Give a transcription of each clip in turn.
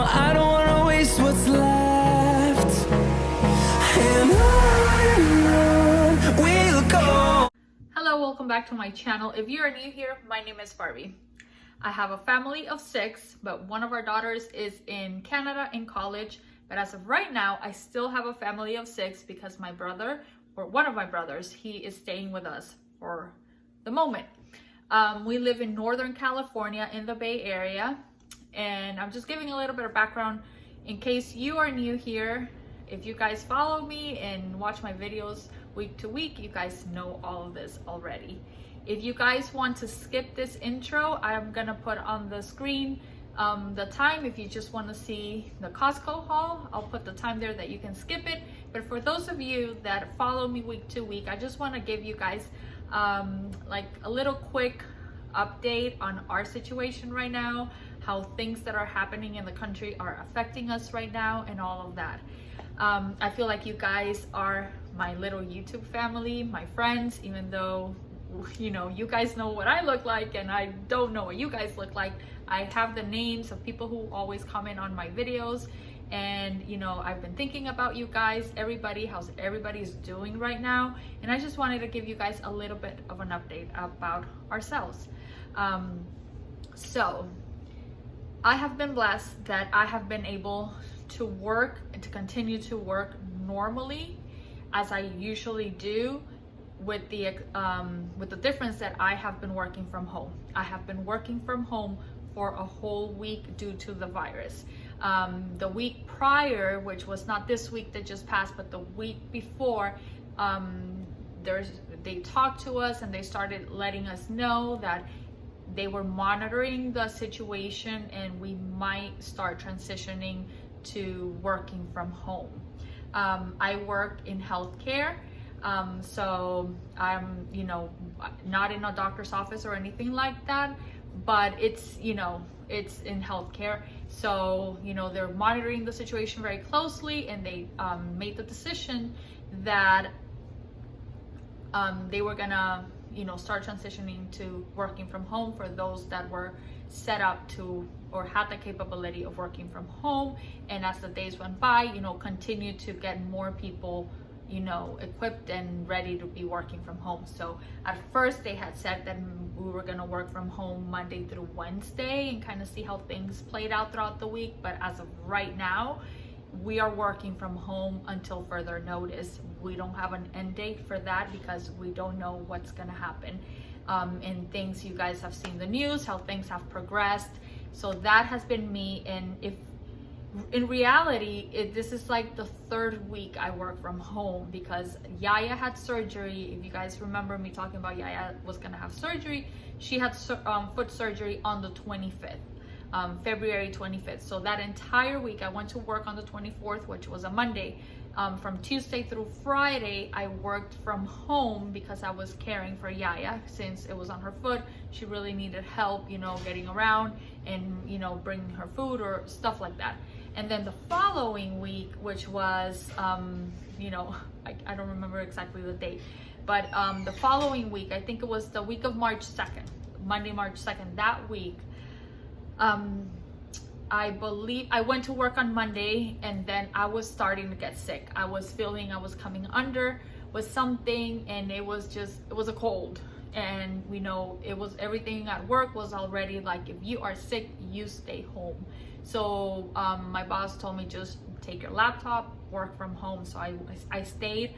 I don't wanna waste what's left, and on we'll go. Hello, welcome back to my channel. If you are new here, my name is Barbie. I have a family of 6, but one of our daughters is in Canada in college. But as of right now, I still have a family of 6 because my brother, or one of my brothers, he is staying with us for the moment. We live in Northern California in the Bay Area, and I'm just giving a little bit of background in case you are new here. If you guys follow me and watch my videos week to week, you guys know all of this already. If you guys want to skip this intro, I'm gonna put on the screen the time. If you just want to see the Costco haul, I'll put the time there that you can skip it. But for those of you that follow me week to week, I just want to give you guys like a little quick update on our situation right now, how things that are happening in the country are affecting us right now, and all of that. I feel like you guys are my little YouTube family, my friends, even though you know, you guys know what I look like and I don't know what you guys look like. I have the names of people who always comment on my videos, and you know, I've been thinking about you guys, how's everybody's doing right now, and I just wanted to give you guys a little bit of an update about ourselves. So I have been blessed that I have been able to work and to continue to work normally as I usually do, with the difference that I have been working from home. I have been working from home for a whole week due to the virus. The week prior, which was not this week that just passed, but the week before, they talked to us and they started letting us know that they were monitoring the situation and we might start transitioning to working from home. I work in healthcare. So I'm, you know, not in a doctor's office or anything like that, but it's, you know, it's in healthcare. So, you know, they're monitoring the situation very closely, and they made the decision that they were gonna, you know, start transitioning to working from home for those that were set up to or had the capability of working from home. And as the days went by, you know, continue to get more people, you know, equipped and ready to be working from home. So at first they had said that we were going to work from home Monday through Wednesday and kind of see how things played out throughout the week. But as of right now, we are working from home until further notice. We don't have an end date for that because we don't know what's going to happen. And things, you guys have seen the news, how things have progressed. So that has been me. And if in reality, this is like the 3rd week I work from home because Yaya had surgery. If you guys remember me talking about Yaya was gonna have surgery, she had foot surgery on the 25th, February 25th. So that entire week I went to work on the 24th, which was a Monday. From Tuesday through Friday, I worked from home because I was caring for Yaya since it was on her foot. She really needed help, you know, getting around and, you know, bringing her food or stuff like that. And then the following week, which was, you know, I don't remember exactly the date, but the following week, I think it was the week of March 2nd, Monday, March 2nd, that week, I believe I went to work on Monday, and then I was starting to get sick. I was feeling I was coming under with something, and it was a cold. And we know it was, everything at work was already like, if you are sick, you stay home. So my boss told me, just take your laptop, work from home. So I stayed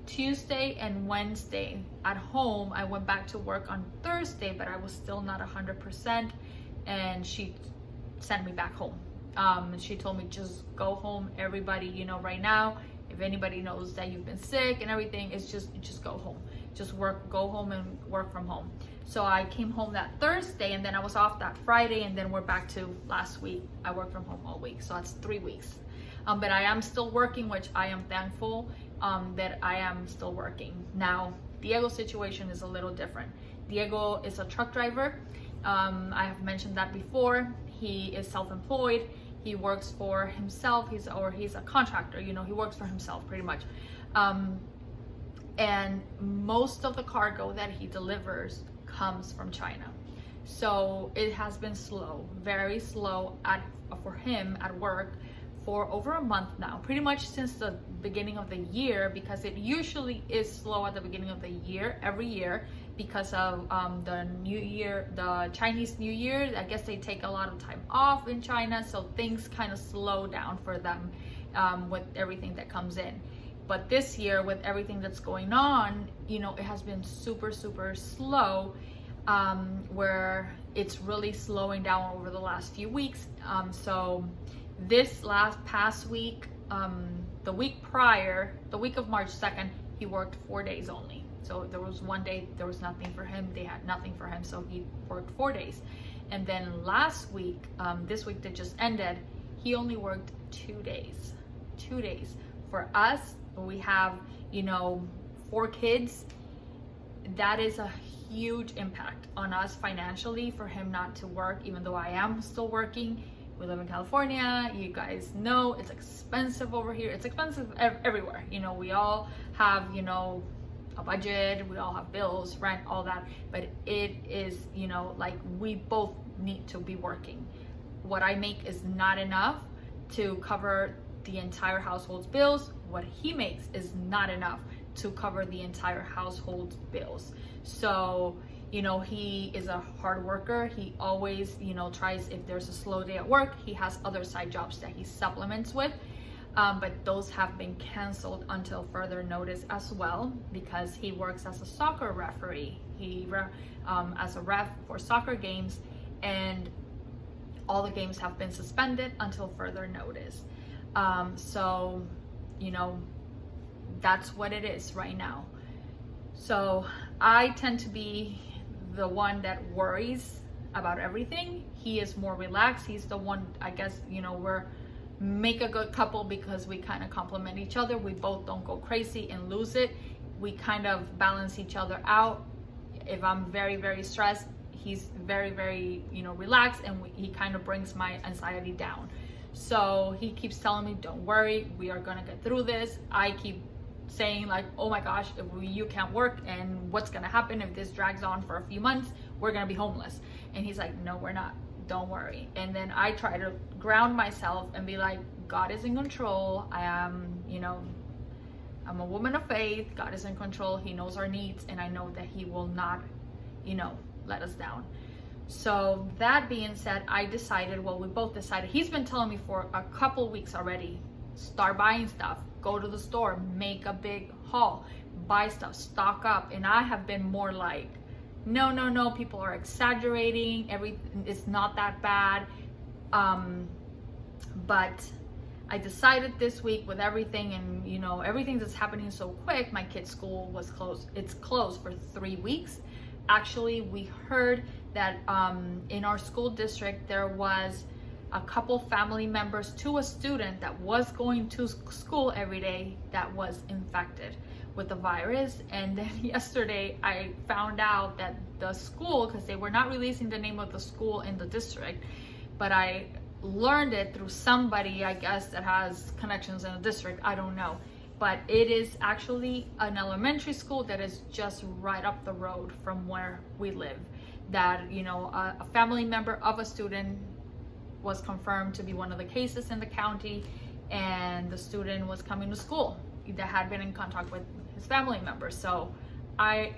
Tuesday and Wednesday at home. I went back to work on Thursday, but I was still not 100%. And she sent me back home. And she told me, just go home. Everybody, you know, right now, if anybody knows that you've been sick and everything, it's just go home. Just go home and work from home. So I came home that Thursday, and then I was off that Friday, and then we're back to last week. I worked from home all week, so that's 3 weeks. But I am still working, which I am thankful that I am still working. Now, Diego's situation is a little different. Diego is a truck driver. I have mentioned that before. He is self-employed. He works for himself. He's a contractor. You know, he works for himself pretty much. And most of the cargo that he delivers comes from China. So it has been slow, very slow for him at work for over a month now, pretty much since the beginning of the year, because it usually is slow at the beginning of the year every year because of the New Year, the Chinese New Year. I guess they take a lot of time off in China, so things kind of slow down for them with everything that comes in. But this year, with everything that's going on, you know, it has been super slow, where it's really slowing down over the last few weeks. So this past week, the week prior, the week of March 2nd, he worked 4 days only. So there was one day there was nothing for him, they had nothing for him, so he worked 4 days. And then last week, this week that just ended, he only worked 2 days. 2 days. For us, we have, you know, 4 kids. That is a huge impact on us financially for him not to work, even though I am still working. We live in California. You guys know it's expensive over here. It's expensive everywhere. You know, we all have, you know, a budget. We all have bills, rent, all that. But it is, you know, like we both need to be working. What I make is not enough to cover the entire household's bills. What he makes is not enough to cover the entire household's bills. So, you know, he is a hard worker. He always, you know, tries, if there's a slow day at work, he has other side jobs that he supplements with. But those have been canceled until further notice as well, because he works as a soccer referee. He as a ref for soccer games, and all the games have been suspended until further notice. So, you know, that's what it is right now. So I tend to be the one that worries about everything. He is more relaxed. He's the one, I guess, you know, we're make a good couple because we kind of complement each other. We both don't go crazy and lose it. We kind of balance each other out. If I'm very stressed, he's very, you know, relaxed, and he kind of brings my anxiety down. So he keeps telling me, don't worry, we are gonna get through this. I keep saying like, oh my gosh, if you can't work, and what's gonna happen if this drags on for a few months? We're gonna be homeless. And he's like, no, we're not, don't worry. And then I try to ground myself and be like, God is in control. I am, you know, I'm a woman of faith. God is in control. He knows our needs, and I know that he will not, you know, let us down. So that being said, I decided, well, we both decided, he's been telling me for a couple weeks already, start buying stuff, go to the store, make a big haul, buy stuff, stock up. And I have been more like, no, people are exaggerating, everything is not that bad. But I decided this week with everything, and you know, everything that's happening so quick, my kid's school was closed. It's closed for 3 weeks. Actually, we heard that in our school district, there was a couple family members to a student that was going to school every day that was infected with the virus. And then yesterday I found out that the school, because they were not releasing the name of the school in the district, but I learned it through somebody, I guess, that has connections in the district. I don't know, but it is actually an elementary school that is just right up the road from where we live. That, you know, a family member of a student was confirmed to be one of the cases in the county, and the student was coming to school that had been in contact with his family members. So I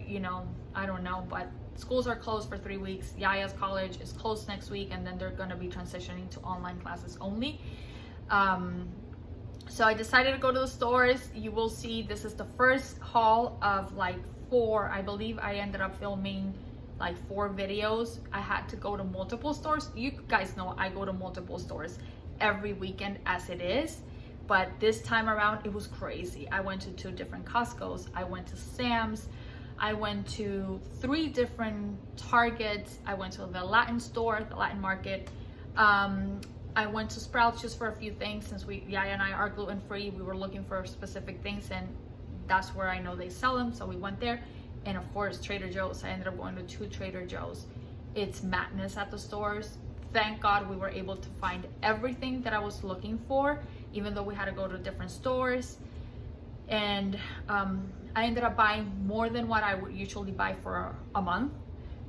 don't know, but schools are closed for 3 weeks. Yaya's college is closed next week, and then they're going to be transitioning to online classes only. So I decided to go to the stores. You will see this is the first haul of like 4. I believe I ended up filming like 4 videos. I had to go to multiple stores. You guys know I go to multiple stores every weekend as it is, but this time around it was crazy. I went to 2 different Costco's. I went to Sam's. I went to 3 different Targets. I went to the Latin store, the Latin market. I went to Sprouts just for a few things, since Yaya and I are gluten-free. We were looking for specific things, and that's where I know they sell them, so we went there. And of course, Trader Joe's. I ended up going to 2 Trader Joe's. It's madness at the stores. Thank God we were able to find everything that I was looking for, even though we had to go to different stores. And I ended up buying more than what I would usually buy for a month.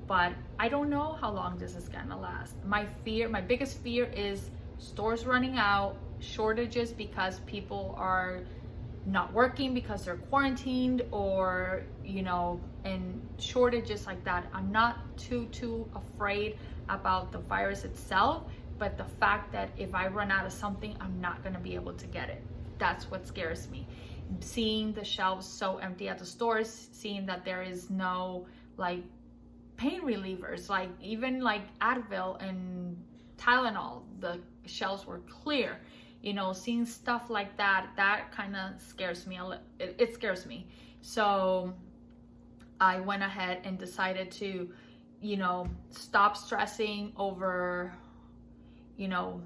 But I don't know how long this is gonna last. My biggest fear is stores running out, shortages because people are not working because they're quarantined, or you know, and shortages like that. I'm not too afraid about the virus itself, but the fact that if I run out of something, I'm not going to be able to get it. That's what scares me. Seeing the shelves so empty at the stores, seeing that there is no like pain relievers, like even like Advil and Tylenol, the shelves were clear. You know, seeing stuff like that, that kind of scares me. It scares me. So I went ahead and decided to, you know, stop stressing over, you know,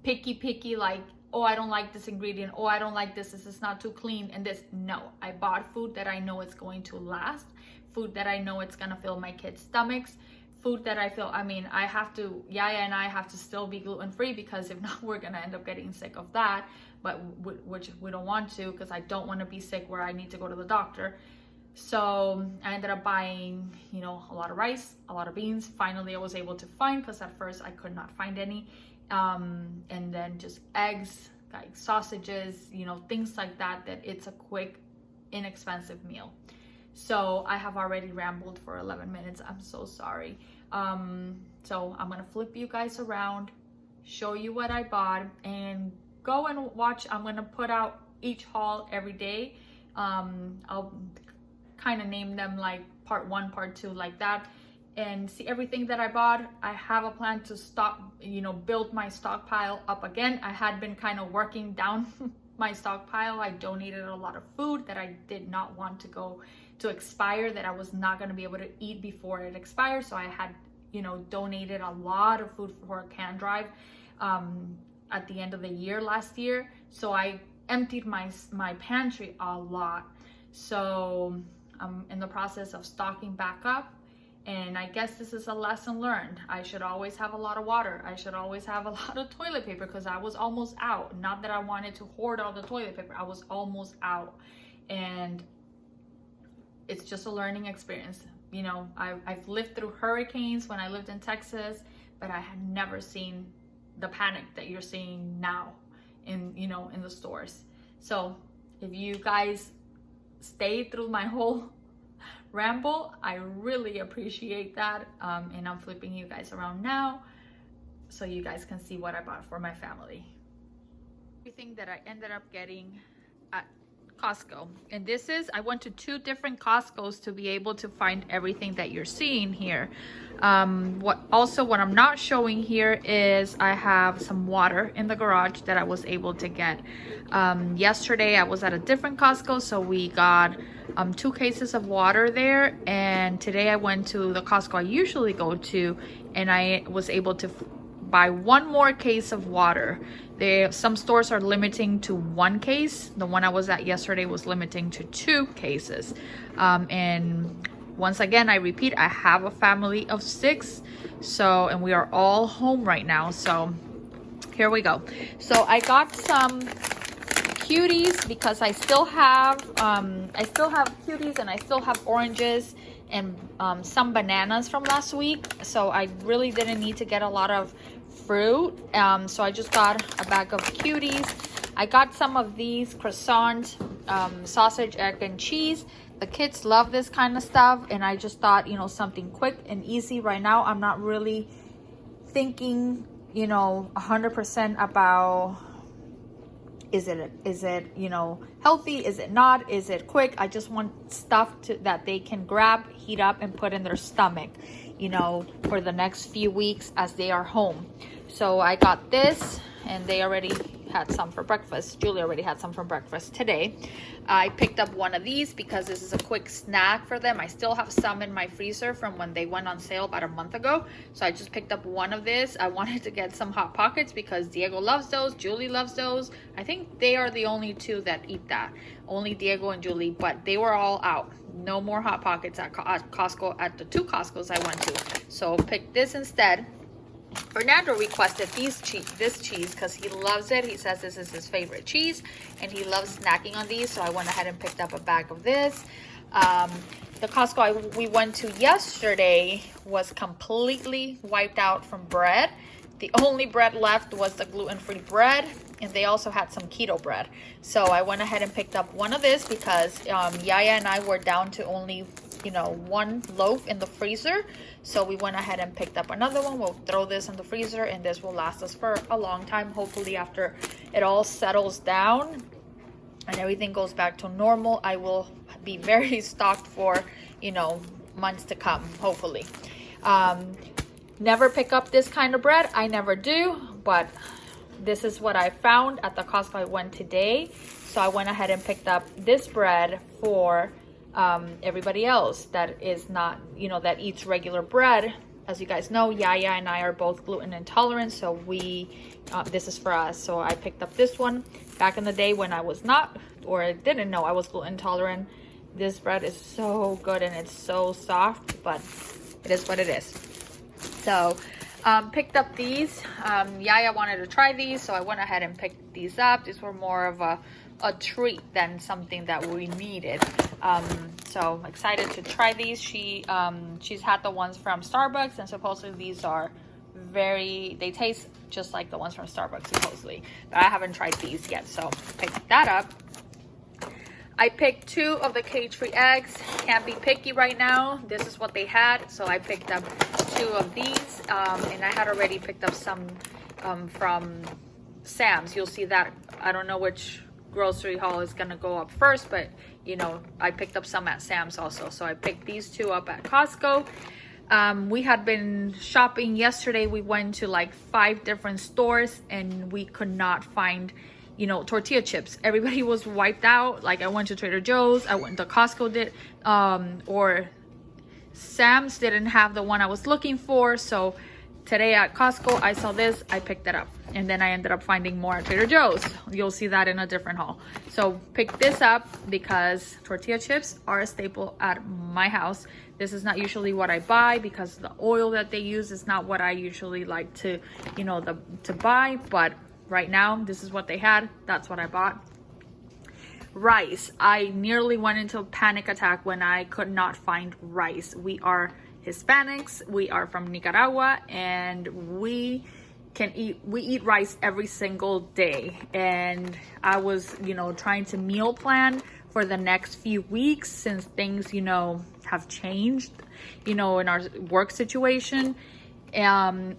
picky, like, oh, I don't like this ingredient. Oh, I don't like this. This is not too clean. And this, no, I bought food that I know it's going to last, food that I know it's going to fill my kids' stomachs, food that I feel, I mean, I have to, Yaya and I have to still be gluten-free, because if not, we're going to end up getting sick of that, but which we don't want to, because I don't want to be sick where I need to go to the doctor. So I ended up buying, you know, a lot of rice, a lot of beans. Finally, I was able to find, because at first I could not find any. And then just eggs, like sausages, you know, things like that, that it's a quick, inexpensive meal. So I have already rambled for 11 minutes. I'm so sorry. So I'm gonna flip you guys around, show you what I bought, and go and watch. I'm gonna put out each haul every day. I'll kind of name them like part 1, part 2, like that, and see everything that I bought. I have a plan to build my stockpile up again. I had been kind of working down my stockpile. I donated a lot of food that I did not want to go to expire, that I was not going to be able to eat before it expired. So I had, you know, donated a lot of food for a can drive at the end of the year last year. So I emptied my pantry a lot. So I'm in the process of stocking back up. And I guess this is a lesson learned. I should always have a lot of water. I should always have a lot of toilet paper, because I was almost out. Not that I wanted to hoard all the toilet paper. I was almost out. And it's just a learning experience. You know, I've lived through hurricanes when I lived in Texas, but I had never seen the panic that you're seeing now in the stores. So if you guys stay through my whole ramble, I really appreciate that. And I'm flipping you guys around now so you guys can see what I bought for my family. Everything that I ended up getting at Costco. And this is, I went to 2 different Costco's to be able to find everything that you're seeing here. What I'm not showing here is I have some water in the garage that I was able to get. Yesterday I was at a different Costco, so we got 2 cases of water there, and today I went to the Costco I usually go to, and I was able to buy 1 more case of water. Some stores are limiting to 1 case. The one I was at yesterday was limiting to 2 cases. And once again, I repeat, I have a family of 6, so, and we are all home right now. So here we go. So I got some cuties, because I still have cuties, and I still have oranges and some bananas from last week. So I really didn't need to get a lot of fruit. So I just got a bag of cuties. I got some of these croissants, sausage, egg, and cheese. The kids love this kind of stuff, and I just thought, you know, something quick and easy. Right now I'm not really thinking, you know, 100% about is it you know, healthy, is it not, is it quick. I just want stuff that they can grab, heat up, and put in their stomach, you know, for the next few weeks as they are home. So I got this, and they already had some for breakfast. Julie already had some for breakfast today. I picked up one of these because this is a quick snack for them. I still have some in my freezer from when they went on sale about a month ago. So I just picked up one of this. I wanted to get some Hot Pockets because Diego loves those. Julie loves those. I think they are the only 2 that eat that. Only Diego and Julie, but they were all out. No more Hot Pockets at Costco, at the 2 Costco's I went to. So picked this instead. Fernando requested this cheese because he loves it. He says this is his favorite cheese, and he loves snacking on these. So I went ahead and picked up a bag of this. The Costco we went to yesterday was completely wiped out from bread. The only bread left was the gluten-free bread, and they also had some keto bread. So I went ahead and picked up one of this because Yaya and I were down to only, you know, one loaf in the freezer. So we went ahead and picked up another one. We'll throw this in the freezer, and this will last us for a long time. Hopefully after it all settles down and everything goes back to normal, I will be very stocked for, you know, months to come, hopefully. Never pick up this kind of bread. I never do, but this is what I found at the Costco I went today. So I went ahead and picked up this bread for everybody else that is not, you know, that eats regular bread. As you guys know, Yaya and I are both gluten intolerant, so this is for us. So I picked up this one. Back in the day when I was not, or didn't know I was gluten intolerant, this bread is so good and it's so soft, but it is what it is. So picked up these. Yaya wanted to try these, so I went ahead and picked these up. These were more of a treat than something that we needed. So excited to try these. She's had the ones from Starbucks, and supposedly these are they taste just like the ones from Starbucks supposedly, but I haven't tried these yet, so picked that up. I picked 2 of the cage-free eggs. Can't be picky right now. This is what they had, so I picked up 2 of these, and I had already picked up some from Sam's. You'll see that. I don't know which grocery haul is gonna go up first, but you know, I picked up some at Sam's also. So I picked these 2 up at Costco. We had been shopping yesterday. We went to like 5 different stores and we could not find, you know, tortilla chips. Everybody was wiped out. Like I went to Trader Joe's, I went to Costco, or Sam's didn't have the one I was looking for. So today at Costco, I saw this, I picked it up. And then I ended up finding more at Trader Joe's. You'll see that in a different haul. So pick this up because tortilla chips are a staple at my house. This is not usually what I buy because the oil that they use is not what I usually like to, you know, to buy. But right now, this is what they had. That's what I bought. Rice. I nearly went into a panic attack when I could not find rice. We are Hispanics. We are from Nicaragua, and we eat rice every single day. And I was, you know, trying to meal plan for the next few weeks since things, you know, have changed, you know, in our work situation. And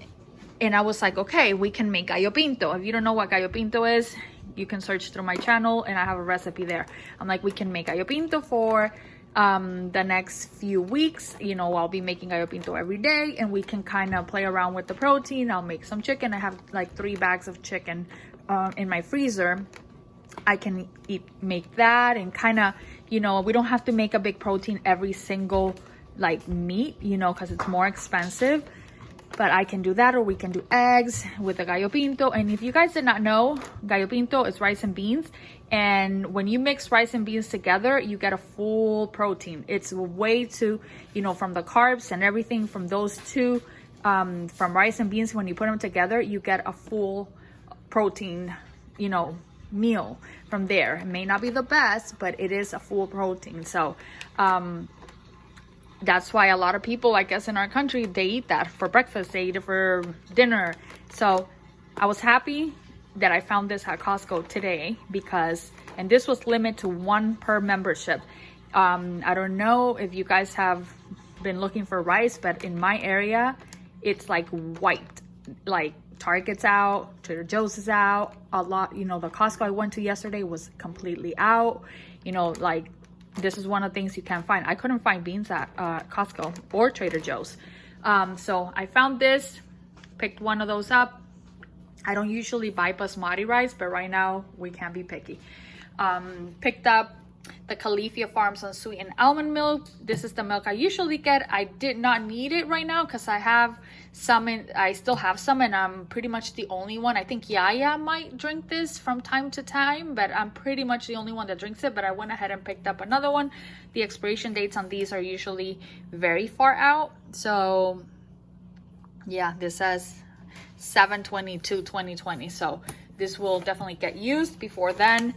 I was like, okay, we can make gallo pinto. If you don't know what gallo pinto is, you can search through my channel and I have a recipe there. I'm like, we can make gallo pinto for the next few weeks. You know, I'll be making gallo pinto every day and we can kind of play around with the protein. I'll make some chicken. I have like 3 bags of chicken in my freezer. I can make that and kind of, you know, we don't have to make a big protein every single like meat, you know, because it's more expensive. But I can do that, or we can do eggs with the gallo pinto. And if you guys did not know, gallo pinto is rice and beans. And when you mix rice and beans together, you get a full protein. It's a way to, you know, from the carbs and everything from those two, from rice and beans, when you put them together, you get a full protein, you know, meal from there. It may not be the best, but it is a full protein. So, that's why a lot of people, I guess, in our country, they eat that for breakfast, they eat it for dinner. So I was happy that I found this at Costco today because, and this was limited to 1 per membership. I don't know if you guys have been looking for rice, but in my area, it's like white, like Target's out, Trader Joe's is out, a lot, you know, the Costco I went to yesterday was completely out, you know, like, this is one of the things you can't find. I couldn't find beans at Costco or Trader Joe's. So I found this, picked one of those up. I don't usually buy basmati rice, but right now we can't be picky. Picked up the Califia Farms unsweetened almond milk. This is the milk I usually get. I did not need it right now because I have some, I still have some, and I'm pretty much the only one. I think Yaya might drink this from time to time, but I'm pretty much the only one that drinks it. But I went ahead and picked up another one. The expiration dates on these are usually very far out. So yeah, this says 7/22/2020. So this will definitely get used before then.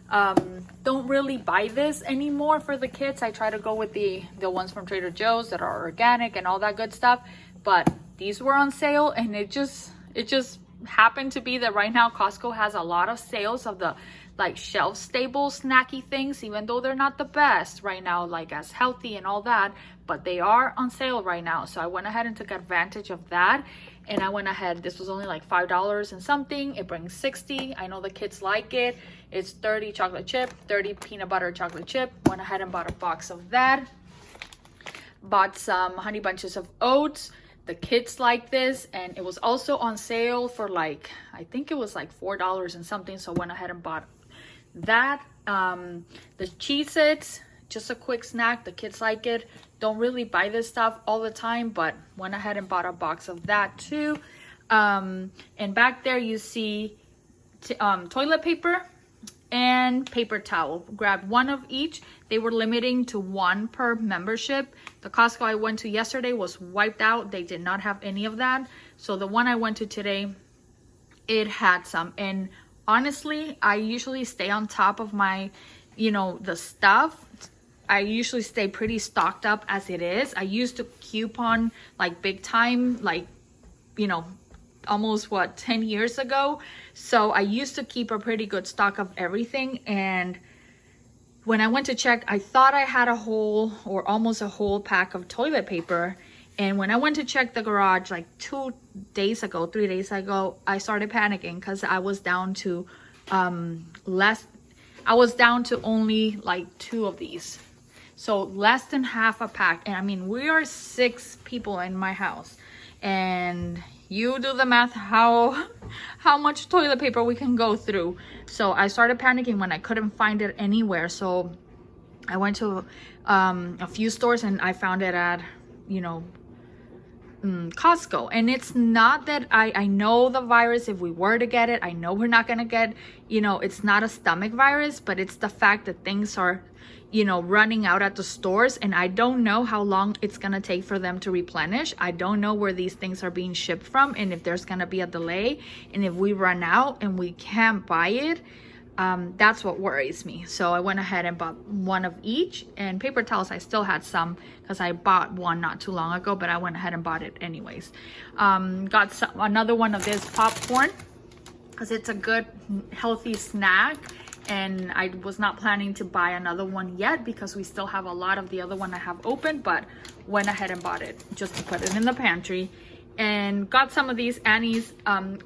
Don't really buy this anymore for the kids. I try to go with the ones from Trader Joe's that are organic and all that good stuff, but these were on sale and it it just happened to be that right now Costco has a lot of sales of the like shelf stable snacky things, even though they're not the best right now, like as healthy and all that, but they are on sale right now. So I went ahead and took advantage of that, and I went ahead, this was only like $5 and something. It brings 60. I know the kids like it. It's 30 chocolate chip, 30 peanut butter chocolate chip. Went ahead and bought a box of that. Bought some honey bunches of oats. The kids like this, and it was also on sale for like, I think it was like $4 and something. So went ahead and bought that. The Cheez-Its, just a quick snack. The kids like it. Don't really buy this stuff all the time, but went ahead and bought a box of that too. And back there you see toilet paper and paper towel. Grabbed one of each. They were limiting to one per membership. The Costco I went to yesterday was wiped out. They did not have any of that. So the one I went to today, it had some. And honestly, I usually stay on top of my, the stuff. I usually stay pretty stocked up as it is. I used to coupon like big time, like, almost 10 years ago. So I used to keep a pretty good stock of everything. And when I went to check, I thought I had a whole or almost a whole pack of toilet paper. And when I went to check the garage like 3 days ago, I started panicking because I was down to only like 2 of these. So less than half a pack. And I mean, we are 6 people in my house, and you do the math how much toilet paper we can go through. So I started panicking when I couldn't find it anywhere. So I went to a few stores, and I found it at Costco. And it's not that I know the virus. If we were to get it, I know we're not gonna get, it's not a stomach virus, but it's the fact that things are running out at the stores, and I don't know how long it's gonna take for them to replenish. I don't know where these things are being shipped from, and if there's gonna be a delay, and if we run out and we can't buy it, that's what worries me. So I went ahead and bought one of each. And paper towels, I still had some because I bought one not too long ago, but I went ahead and bought it anyways. Got another one of this popcorn because it's a good healthy snack. And I was not planning to buy another one yet because we still have a lot of the other one I have open, but went ahead and bought it just to put it in the pantry. And got some of these Annie's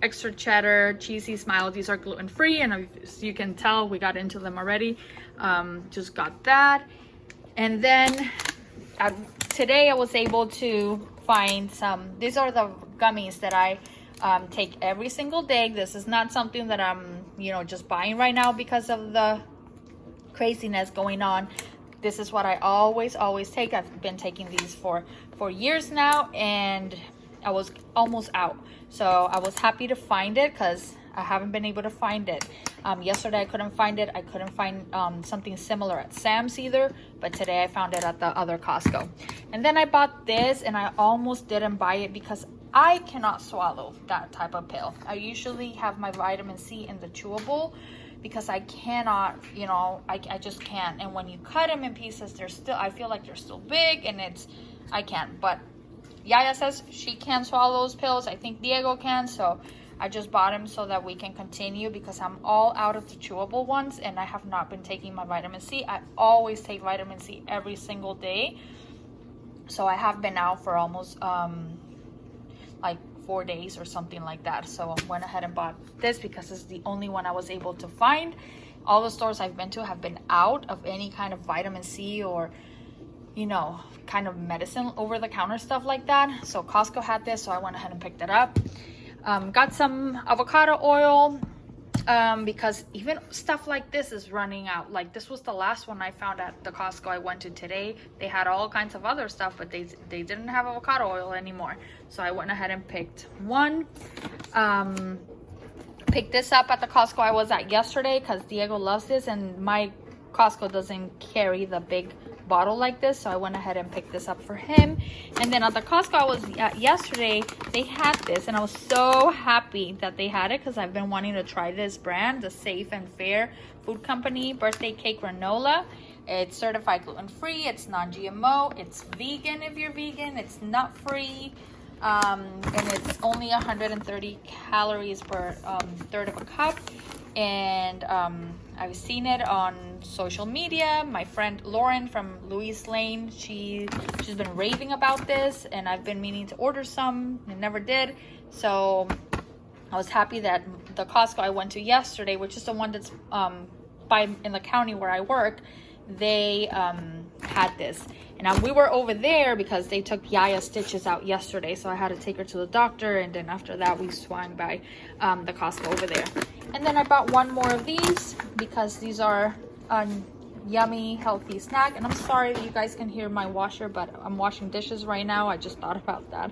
extra cheddar cheesy smile. These are gluten-free, and as you can tell, we got into them already. Just got that. And then today I was able to find these are the gummies that I take every single day. This is not something that I'm just buying right now because of the craziness going on. This is what I always take. I've been taking these for years now, and I was almost out. So I was happy to find it because I haven't been able to find it. Yesterday I couldn't find it. I couldn't find something similar at Sam's either, but today I found it at the other Costco. And then I bought this, and I almost didn't buy it because I cannot swallow that type of pill. I usually have my vitamin C in the chewable because I cannot, I just can't. And when you cut them in pieces, I feel like they're still big, and I can't. But Yaya says she can swallow those pills. I think Diego can, so I just bought them so that we can continue because I'm all out of the chewable ones, and I have not been taking my vitamin C. I always take vitamin C every single day. So I have been out for almost like 4 days or something like that. So I went ahead and bought this because it's the only one I was able to find. All the stores I've been to have been out of any kind of vitamin C or kind of medicine over the counter stuff like that. So Costco had this, so I went ahead and picked it up. Got some avocado oil because even stuff like this is running out. Like this was the last one I found at the Costco I went to today. They had all kinds of other stuff, but they didn't have avocado oil anymore. So I went ahead and picked one. Picked this up at the Costco I was at yesterday because Diego loves this, and my Costco doesn't carry the big bottle like this, so I went ahead and picked this up for him. And then at the Costco I was at yesterday, they had this, and I was so happy that they had it because I've been wanting to try this brand, the Safe and Fair Food Company birthday cake granola. It's certified gluten-free, it's non-GMO, it's vegan if you're vegan, it's nut-free. and it's only 130 calories per third of a cup. And I've seen it on social media. My friend Lauren from Louise Lane, she's been raving about this, and I've been meaning to order some and never did. So I was happy that the Costco I went to yesterday, which is the one that's in the county where I work, they had this. And we were over there because they took Yaya's stitches out yesterday, so I had to take her to the doctor, and then after that we swung by the Costco over there. And then I bought one more of these because these are a yummy healthy snack. And I'm sorry if you guys can hear my washer, but I'm washing dishes right now. I just thought about that.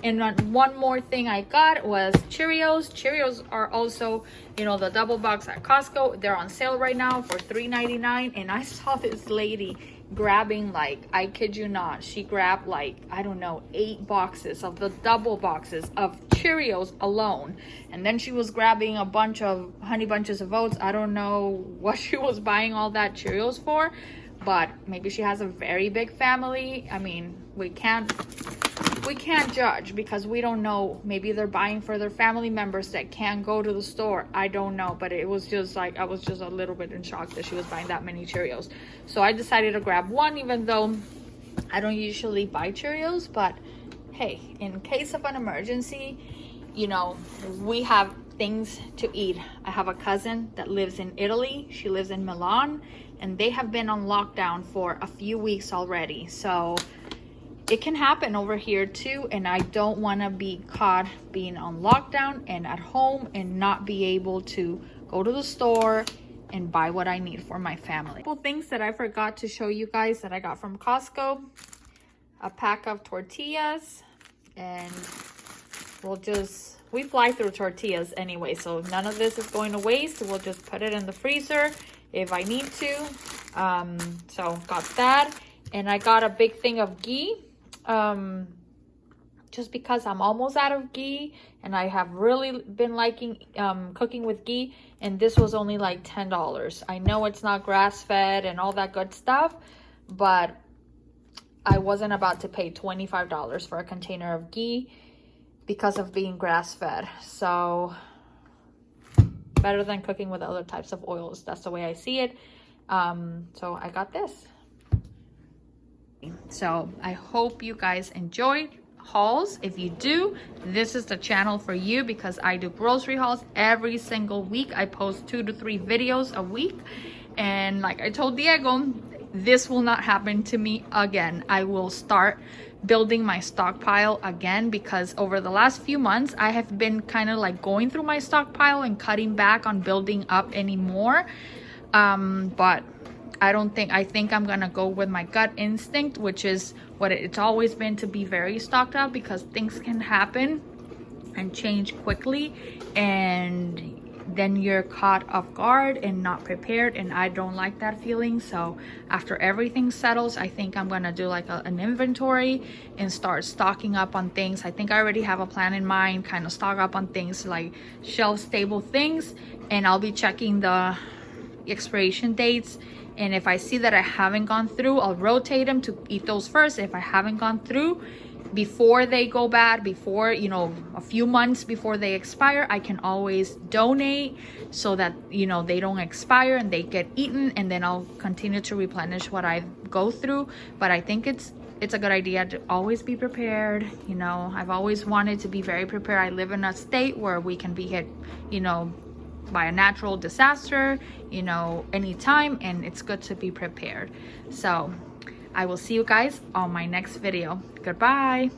And one more thing I got was Cheerios. Cheerios are also, you know, the double box at Costco. They're on sale right now for $3.99. And I saw this lady grabbing, like, I kid you not, she grabbed like, I don't know, 8 boxes of the double boxes of Cheerios alone. And then she was grabbing a bunch of Honey Bunches of Oats. I don't know what she was buying all that Cheerios for, but maybe she has a very big family. I mean, we can't judge because we don't know. Maybe they're buying for their family members that can't go to the store. I don't know, but it was just like, I was just a little bit in shock that she was buying that many Cheerios. So I decided to grab one, even though I don't usually buy Cheerios, but hey, in case of an emergency, you know, we have things to eat. I have a cousin that lives in Italy. She lives in Milan, and they have been on lockdown for a few weeks already. So it can happen over here too, and I don't want to be caught being on lockdown and at home and not be able to go to the store and buy what I need for my family. Couple things that I forgot to show you guys that I got from Costco. A pack of tortillas, and we fly through tortillas anyway, so none of this is going to waste. We'll just put it in the freezer if I need to. So got that, and I got a big thing of ghee. Just because I'm almost out of ghee, and I have really been liking cooking with ghee, and this was only like $10. I know it's not grass-fed and all that good stuff, but I wasn't about to pay $25 for a container of ghee because of being grass-fed. So better than cooking with other types of oils. That's the way I see it. So I got this. So I hope you guys enjoyed hauls. If you do, this is the channel for you, because I do grocery hauls every single week. I post 2 to 3 videos a week, and like I told Diego, this will not happen to me again. I will start building my stockpile again, because over the last few months I have been kind of like going through my stockpile and cutting back on building up anymore. But I think I'm gonna go with my gut instinct, which is what it's always been, to be very stocked up, because things can happen and change quickly, and then you're caught off guard and not prepared, and I don't like that feeling. So after everything settles, I think I'm gonna do like an inventory and start stocking up on things. I think I already have a plan in mind, kind of stock up on things like shelf stable things, and I'll be checking the expiration dates. And if I see that I haven't gone through, I'll rotate them to eat those first. If I haven't gone through before they go bad, before, you know, a few months before they expire, I can always donate so that, you know, they don't expire and they get eaten, and then I'll continue to replenish what I go through. But I think it's a good idea to always be prepared. You know, I've always wanted to be very prepared. I live in a state where we can be hit, you know, by a natural disaster, you know, anytime, and it's good to be prepared. So I will see you guys on my next video. Goodbye.